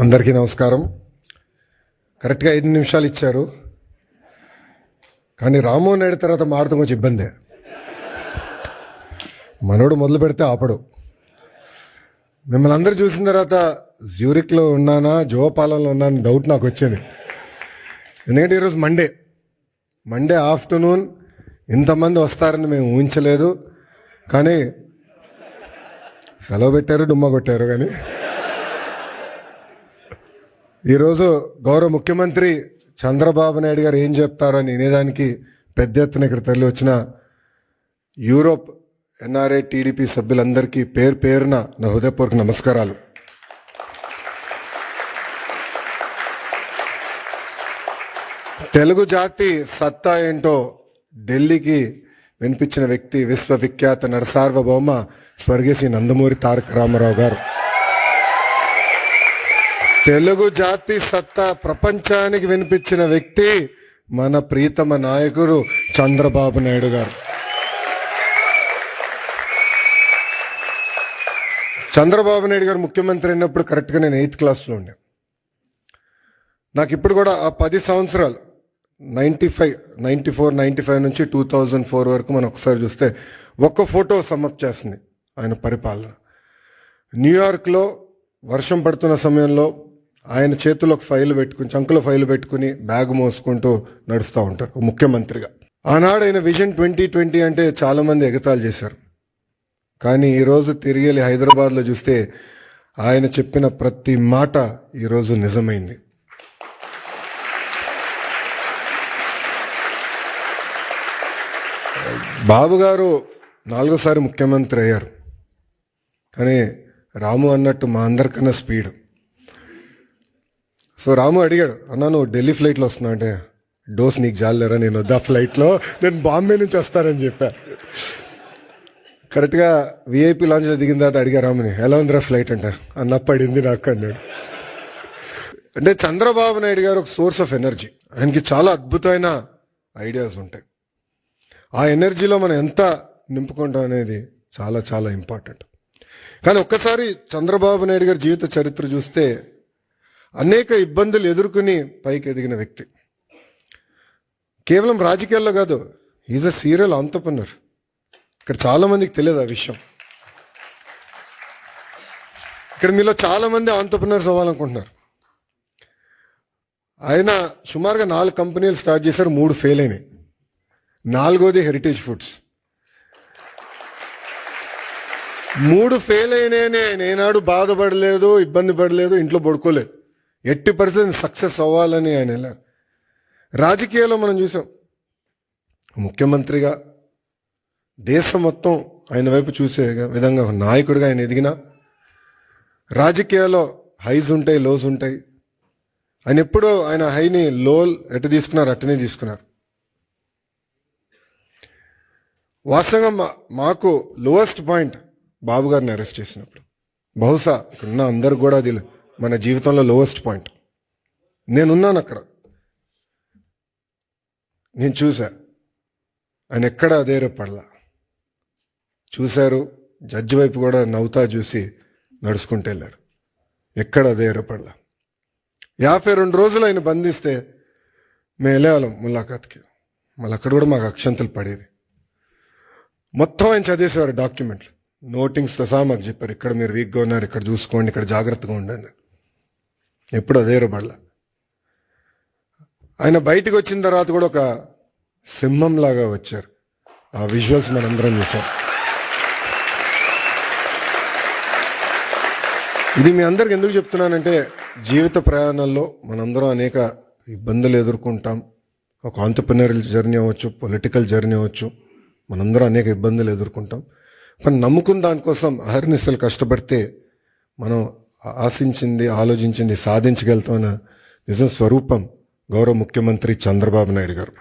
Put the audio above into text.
అందరికీ నమస్కారం. కరెక్ట్గా 5 నిమిషాలు ఇచ్చారు, కానీ రామ్మోహన్ నాయుడు తర్వాత మాడతాం కొంచెం ఇబ్బందే. మనోడు మొదలు పెడితే ఆపడు. మిమ్మల్ని అందరూ చూసిన తర్వాత జ్యూరిక్లో ఉన్నానా జోపాలంలో ఉన్నానా డౌట్ నాకు వచ్చింది. ఎందుకంటే ఈరోజు మండే ఆఫ్టర్నూన్ ఇంతమంది వస్తారని మేము ఊహించలేదు. కానీ సెలవు పెట్టారు, డుమ్మా కొట్టారు. కానీ ఈరోజు గౌరవ ముఖ్యమంత్రి చంద్రబాబు నాయుడు గారు ఏం చెప్తారో అని వినేదానికి పెద్ద ఎత్తున ఇక్కడ తరలి వచ్చిన యూరోప్ ఎన్ఆర్ఐ టీడీపీ సభ్యులందరికీ పేరున నా హృదయపూర్వక నమస్కారాలు. తెలుగు జాతి సత్తా ఏంటో ఢిల్లీకి వినిపించిన వ్యక్తి విశ్వవిఖ్యాత నరసార్వభౌమ స్వర్గీయ శ్రీ నందమూరి తారక రామారావు గారు. తెలుగు జాతి సత్తా ప్రపంచానికి వినిపించిన వ్యక్తి మన ప్రీతమ నాయకుడు చంద్రబాబు నాయుడు గారు. చంద్రబాబు నాయుడు గారు ముఖ్యమంత్రి అయినప్పుడు కరెక్ట్గా నేను 8th క్లాస్లో ఉండే. నాకు ఇప్పుడు కూడా ఆ 10 సంవత్సరాలు 94, 95 నుంచి 2004 వరకు మనం ఒకసారి చూస్తే ఒక్క ఫోటో సమ్మప్ చేస్తుంది ఆయన పరిపాలన. న్యూయార్క్లో వర్షం పడుతున్న సమయంలో ఆయన చేతిలో ఒక ఫైల్ పెట్టుకుని, చంకులో ఫైల్ పెట్టుకుని బ్యాగ్ మోసుకుంటూ నడుస్తూ ఉంటారు ముఖ్యమంత్రిగా. ఆనాడు ఆయన విజన్ 2020 అంటే చాలామంది ఎగతాళి చేశారు. కానీ ఈరోజు తిరిగి వెళ్ళి హైదరాబాద్లో చూస్తే ఆయన చెప్పిన ప్రతి మాట ఈరోజు నిజమైంది. బాబు గారు 4వ సారి ముఖ్యమంత్రి అయ్యారు. కానీ రాము అన్నట్టు మా అందరికన్నా స్పీడ్. సో రాము అడిగాడు, అన్నా నువ్వు ఢిల్లీ ఫ్లైట్లో వస్తున్నావు అంటే, డోస్ నీకు జాలేరా, నేను వద్దా ఫ్లైట్లో, నేను బాంబే నుంచి వస్తానని చెప్పా. కరెక్ట్గా విఐపి లాంచ్లో దిగిన తర్వాత అడిగా రాముని, ఎలా ఉందిరా ఫ్లైట్ అంటే, అన్న పడింది నాకు అన్నాడు. అంటే చంద్రబాబు నాయుడు గారు ఒక సోర్స్ ఆఫ్ ఎనర్జీ. ఆయనకి చాలా అద్భుతమైన ఐడియాస్ ఉంటాయి. ఆ ఎనర్జీలో మనం ఎంత నింపుకుంటాం అనేది చాలా చాలా ఇంపార్టెంట్. కానీ ఒక్కసారి చంద్రబాబు నాయుడు గారి జీవిత చరిత్ర చూస్తే అనేక ఇబ్బందులు ఎదుర్కొని పైకి ఎదిగిన వ్యక్తి. కేవలం రాజకీయాల్లో కాదు, ఈజ్ అ సీరియల్ ఆంటర్‌ప్రెన్యూర్. ఇక్కడ చాలామందికి తెలియదు ఆ విషయం. ఇక్కడ మీలో చాలామంది ఆంటర్‌ప్రెన్యూర్స్ అవ్వాలనుకుంటున్నారు. ఆయన సుమారుగా 4 కంపెనీలు స్టార్ట్ చేశారు, 3 ఫెయిల్ అయినాయి. 4వది హెరిటేజ్ ఫుడ్స్. 3 ఫెయిల్ అయినాయనే నేనాడు బాధపడలేదు, ఇబ్బంది పడలేదు, ఇంట్లో పడుకోలేదు. 80% సక్సెస్ అవ్వాలని ఆయన వెళ్ళారు. రాజకీయాల్లో మనం చూసాం, ముఖ్యమంత్రిగా దేశం మొత్తం ఆయన వైపు చూసే విధంగా నాయకుడిగా ఆయన ఎదిగిన. రాజకీయాల్లో హైస్ ఉంటాయి, లోస్ ఉంటాయి. ఆయన ఎప్పుడూ ఆయన హైని లో ఎటు తీసుకున్నారు అట్టనే తీసుకున్నారు. వాస్తవంగా మాకు లోయెస్ట్ పాయింట్ బాబు గారిని అరెస్ట్ చేసినప్పుడు, బహుశా ఇక్కడున్న అందరు కూడా అది మన జీవితంలో లోయెస్ట్ పాయింట్. నేనున్నాను అక్కడ, నేను చూసా. ఆయన ఎక్కడ అధైర్యపడలా. చూశారు, జడ్జి వైపు కూడా నవ్వుతా చూసి నడుచుకుంటూ వెళ్ళారు. ఎక్కడ అధైర్యపడలా. 52 రోజులు ఆయన బంధిస్తే మేము వెళ్ళేవాళ్ళం ములాఖాత్కి. మళ్ళీ అక్కడ కూడా మాకు అక్షంతలు పడేది. మొత్తం ఆయన చదివేసేవారు డాక్యుమెంట్లు, నోటింగ్స్తో సహా మాకు చెప్పారు, ఇక్కడ మీరు వీక్గా ఉన్నారు, ఇక్కడ చూసుకోండి, ఇక్కడ జాగ్రత్తగా ఉండండి. ఎప్పుడు అధైర్యపడలా. ఆయన బయటకు వచ్చిన తర్వాత కూడా ఒక సింహంలాగా వచ్చారు. ఆ విజువల్స్ మనందరం చూసాం. ఇది మీ అందరికి ఎందుకు చెప్తున్నానంటే, జీవిత ప్రయాణాల్లో మనందరం అనేక ఇబ్బందులు ఎదుర్కొంటాం. ఒక ఆంటర్‌ప్రెన్యూరియల్ జర్నీ అవ్వచ్చు, పొలిటికల్ జర్నీ అవ్వచ్చు, మనందరం అనేక ఇబ్బందులు ఎదుర్కొంటాం. కానీ నమ్ముకున్న దానికోసం అహర్నిశలు కష్టపడితే మనం ఆశించింది, ఆలోచించింది సాధించగలుగుతామన్న నిజం స్వరూపం గౌరవ ముఖ్యమంత్రి చంద్రబాబు నాయుడు గారు.